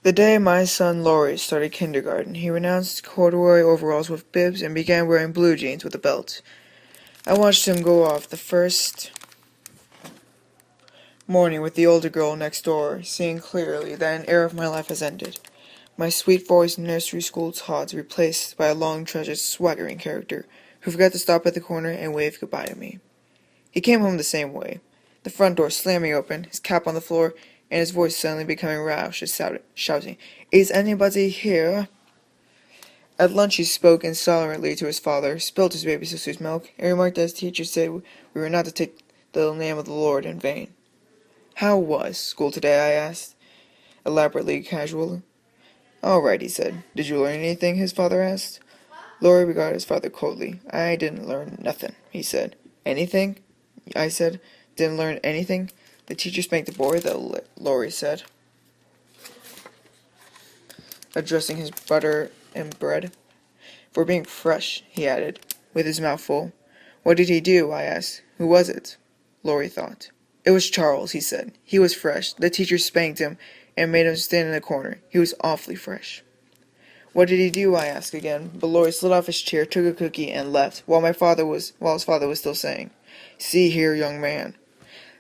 The day my son Laurie started kindergarten, he renounced corduroy overalls with bibs and began wearing blue jeans with a belt. I watched him go off the first morning with the older girl next door, seeing clearly that an era of my life has ended. My sweet-voiced nursery school taught replaced by a long-treasured swaggering character who forgot to stop at the corner and wave goodbye to me. He came home the same way, the front door slamming open, his cap on the floor, and his voice suddenly becoming rash as shouting, "Is anybody here?" At lunch he spoke insolently to his father, spilled his baby sister's milk, and remarked that his teacher said we were not to take the name of the Lord in vain. "How was school today?" I asked, elaborately casual. "All right," he said. "Did you learn anything?" his father asked. Laurie regarded his father coldly. "I didn't learn nothing," he said. "Anything?" I said. "Didn't learn anything?" "The teacher spanked the boy, though," Laurie said, addressing his butter and bread. "For being fresh," he added, with his mouth full. "What did he do?" I asked. "Who was it?" Laurie thought. "It was Charles," he said. "He was fresh. The teacher spanked him and made him stand in the corner. He was awfully fresh." "What did he do?" I asked again, but Laurie slid off his chair, took a cookie, and left, while his father was still saying, "See here, young man."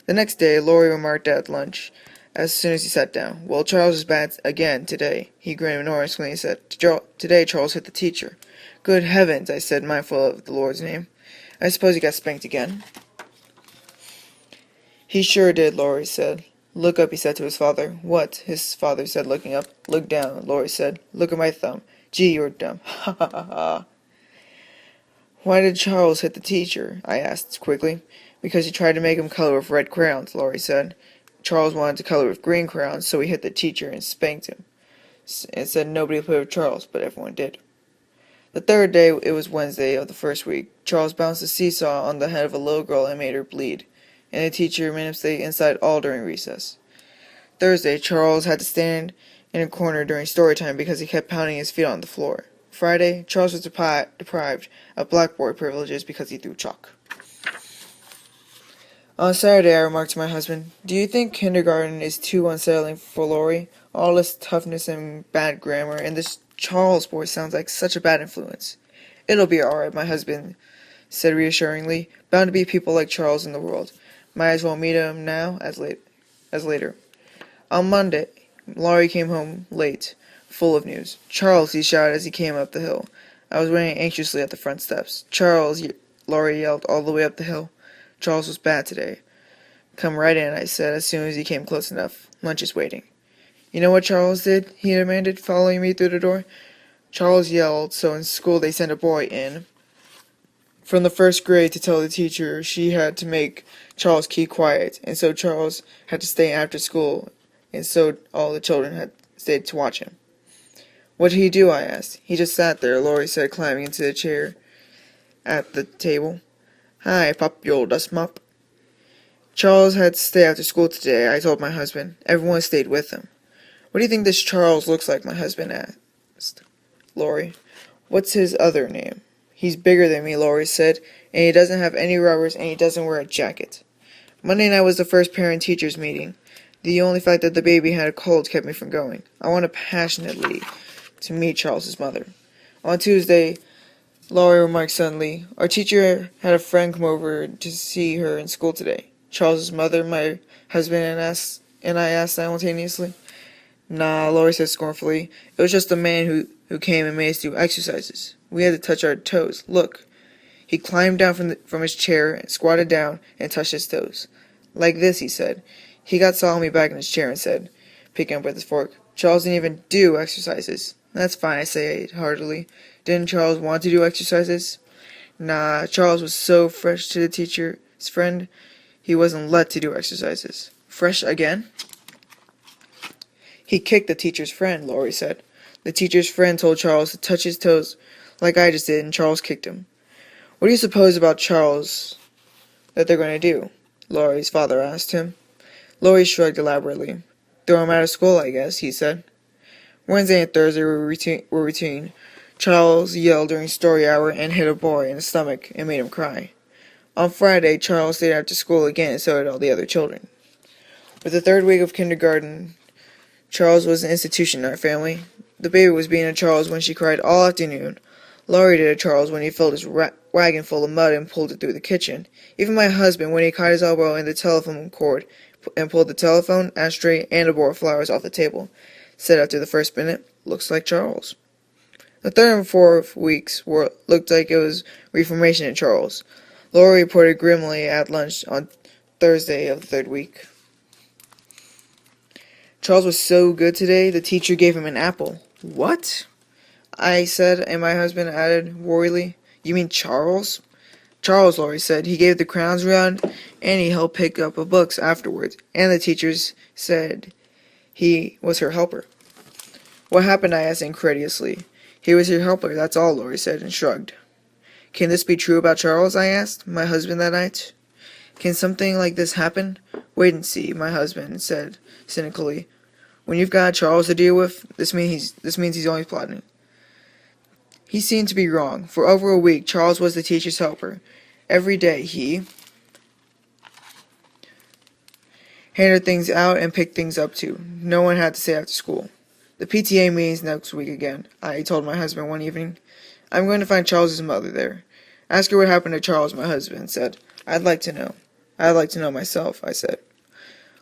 The next day, Laurie remarked at lunch, as soon as he sat down, "Well, Charles is bad again today." He grinned enormously and he said, "Today Charles hit the teacher." "Good heavens," I said, mindful of the Lord's name. "I suppose he got spanked again." "He sure did," Laurie said. "Look up," he said to his father. "What?" his father said, looking up. "Look down," Laurie said. "Look at my thumb." "Gee, you're dumb." "Ha ha ha ha." "Why did Charles hit the teacher?" I asked quickly. "Because he tried to make him color with red crayons," Laurie said. "Charles wanted to color with green crayons, so he hit the teacher and spanked him. And said nobody played with Charles, but everyone did." The third day, it was Wednesday of the first week, Charles bounced a seesaw on the head of a little girl and made her bleed, and the teacher made him stay inside all during recess. Thursday, Charles had to stand in a corner during story time because he kept pounding his feet on the floor. Friday, Charles was deprived of blackboard privileges because he threw chalk. On Saturday, I remarked to my husband, "Do you think kindergarten is too unsettling for Laurie? All this toughness and bad grammar, and this Charles boy sounds like such a bad influence." "It'll be all right," my husband said reassuringly. "Bound to be people like Charles in the world. Might as well meet him now as later." On Monday, Laurie came home late, full of news. "Charles," he shouted as he came up the hill. I was waiting anxiously at the front steps. "Charles," Laurie yelled all the way up the hill. Charles was bad today. "Come right in," I said as soon as he came close enough. "Lunch is waiting." "You know what Charles did?" he demanded, following me through the door. Charles yelled, so in school they sent a boy in from the first grade to tell the teacher she had to make Charles keep quiet, and so Charles had to stay after school, and so all the children had stayed to watch him. "What did he do?" I asked. "He just sat there," Laurie said, climbing into the chair at the table. "Hi, Pop, you old dust mop." "Charles had to stay after school today," I told my husband. "Everyone stayed with him." "What do you think this Charles looks like?" my husband asked Laurie. "What's his other name?" "He's bigger than me," Laurie said, "and he doesn't have any rubbers, and he doesn't wear a jacket." Monday night was the first parent-teachers meeting. The only fact that the baby had a cold kept me from going. I wanted passionately to meet Charles's mother. On Tuesday, Laurie remarked suddenly, "Our teacher had a friend come over to see her in school today." "Charles's mother?" my husband and I asked simultaneously. "Nah," Laurie said scornfully. "It was just a man who came and made us do exercises. We had to touch our toes. Look." He climbed down from his chair and squatted down and touched his toes. "Like this," he said. He got solemnly back in his chair and said, picking up with his fork, "Charles didn't even do exercises." "That's fine," I said heartily. "Didn't Charles want to do exercises?" "Nah, Charles was so fresh to the teacher's friend, he wasn't let to do exercises." "Fresh again?" "He kicked the teacher's friend," Laurie said. "The teacher's friend told Charles to touch his toes like I just did, and Charles kicked him." "What do you suppose about Charles that they're going to do?" Laurie's father asked him. Laurie shrugged elaborately. "Throw him out of school, I guess," he said. Wednesday and Thursday were routine. Charles yelled during story hour and hit a boy in the stomach and made him cry. On Friday, Charles stayed after school again and so did all the other children. With the third week of kindergarten Charles was an institution in our family. The baby was being a Charles when she cried all afternoon. Laurie did a Charles when he filled his wagon full of mud and pulled it through the kitchen. Even my husband, when he caught his elbow in the telephone cord and pulled the telephone, ashtray, and a bowl of flowers off the table, said after the first minute, "Looks like Charles." The third and fourth weeks looked like it was reformation in Charles. Laurie reported grimly at lunch on Thursday of the third week. Charles was so good today, the teacher gave him an apple. What? I said, and my husband added worriedly, "You mean Charles?" "Charles," Laurie said. "He gave the crowns around, and he helped pick up books afterwards, and the teachers said he was her helper." "What happened?" I asked incredulously. "He was your helper, that's all," Laurie said, and shrugged. "Can this be true about Charles?" I asked my husband that night. "Can something like this happen?" "Wait and see," my husband said cynically. "When you've got Charles to deal with, this means he's always plotting." He seemed to be wrong. For over a week, Charles was the teacher's helper. Every day he handed things out and picked things up too. No one had to stay after school. "The PTA meeting's next week again," I told my husband one evening. "I'm going to find Charles's mother there. Ask her what happened to Charles," my husband said. I'd like to know." "I'd like to know myself," I said.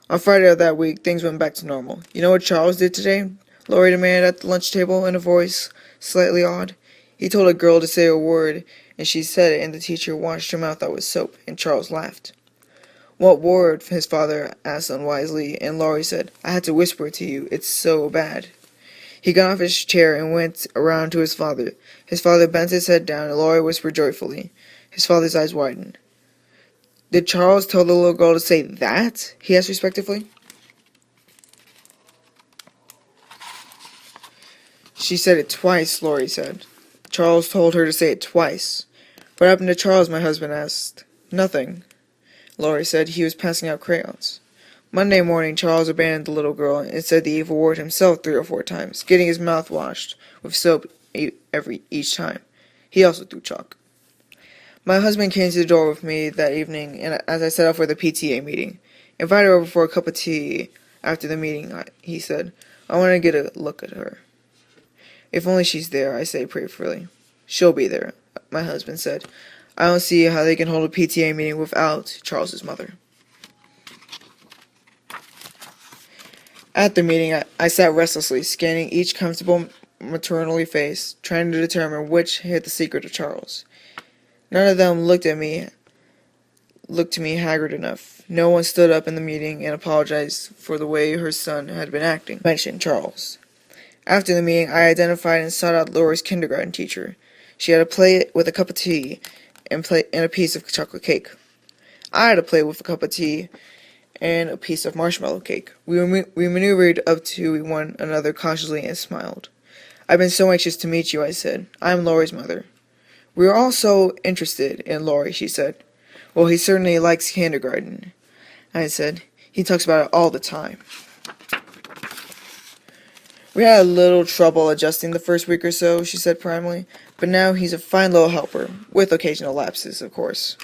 On Friday of that week, things went back to normal. "You know what Charles did today?" Laurie demanded at the lunch table in a voice slightly awed. "He told a girl to say a word, and she said it, and the teacher washed her mouth out with soap," and Charles laughed. "What word?" his father asked unwisely, and Laurie said, "I had to whisper it to you. It's so bad." He got off his chair and went around to his father. His father bent his head down, and Laurie whispered joyfully. His father's eyes widened. "Did Charles tell the little girl to say that?" he asked respectfully. "She said it twice," Laurie said. "Charles told her to say it twice." "What happened to Charles?" my husband asked. "Nothing," Laurie said. "He was passing out crayons." Monday morning, Charles abandoned the little girl and said the evil word himself 3 or 4 times, getting his mouth washed with soap each time. He also threw chalk. My husband came to the door with me that evening, and as I set off for the PTA meeting, "Invite her over for a cup of tea after the meeting," he said. "I want to get a look at her." "If only she's there," I say prayerfully. "She'll be there," my husband said. "I don't see how they can hold a PTA meeting without Charles's mother." At the meeting, I sat restlessly, scanning each comfortable maternally face, trying to determine which hid the secret of Charles. None of them looked to me haggard enough. No one stood up in the meeting and apologized for the way her son had been acting. Mentioned Charles. After the meeting, I identified and sought out Laura's kindergarten teacher. She had a plate with a cup of tea and a piece of chocolate cake. I had a plate with a cup of tea and a piece of marshmallow cake. We maneuvered up to one another cautiously and smiled. "I've been so anxious to meet you," I said. "I'm Laurie's mother." "We are all so interested in Laurie," she said. "Well, he certainly likes kindergarten," I said. "He talks about it all the time." "We had a little trouble adjusting the first week or so," she said primly, "but now he's a fine little helper, with occasional lapses, of course."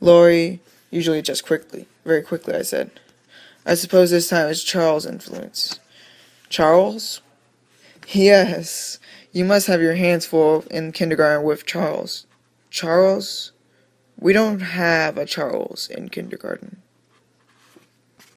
"Laurie usually adjusts very quickly," I said. "I suppose this time it's Charles' influence." "Charles?" "Yes. You must have your hands full in kindergarten with Charles." "Charles? We don't have a Charles in kindergarten."